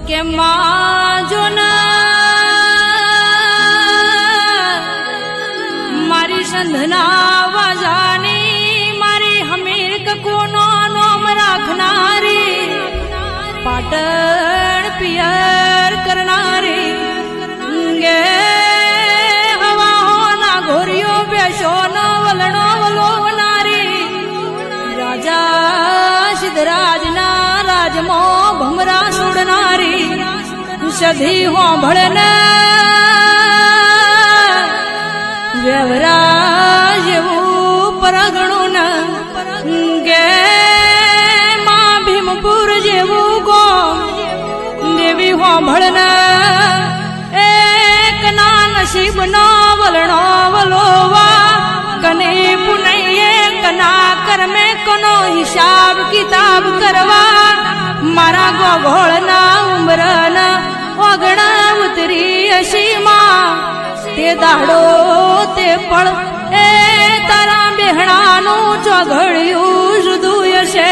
કે માં જો મારી સંધના વાજાની મારી હમીર કકોનો નોમ રાખનારી પાટણ પિયર કરનારી ગે હવાઓના ઘોરીઓ બેસોનો વલણો વલોવનારી રાજા સિદ્ધરાજના રાજમાં ભમરા છોડનારી સધી હોંભળને વ્યવરા જેવું પરગણું ગે માં ભીમપુર જેવું ગો દેવી હોંભળને એક ના નસીબ નો વલણો વલોવા કને પુનૈયે કના કરમે કોનો હિસાબ કિતાબ કરવા મારા ગોગોળના ઉમરના ઓગણા ઉતરી અસીમાં તે દાડો તે પળ એ તારા બેહણાનું ચોઘડિયું જુદું હશે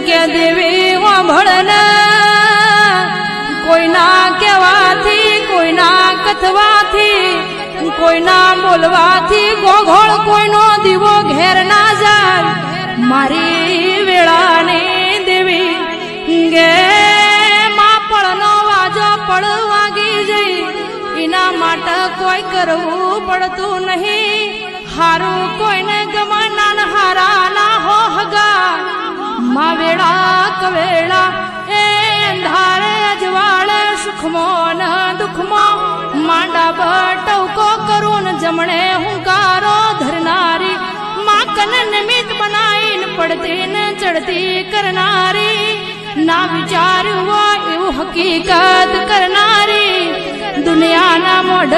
કે દેવી વાંભળને કોઈના કહેવાથી કોઈના કથવાથી કોઈના બોલવાથી ગોગોળ કોઈનો દીવો ઘેર ના જાય મારી વેળાની દેવી ગે માં પળનો વાજો પળ વાગી જઈ એના માટે કોઈ કરવું પડતું નહીં હારું કોઈને ગમના હારા ના હો હગા માં વેળા કવેળા એ અંધારે અજવાળે સુખમાં ન દુઃખમાં માંડા બટવકો કરું ને જમણે હુંકારો ધરનારી માં કન નિમિત્ત બનાવીને પડતી ને ચડતી કરનારી ના વિચાર્યું હોય એવું હકીકત કરનારી દુનિયાના મોઢ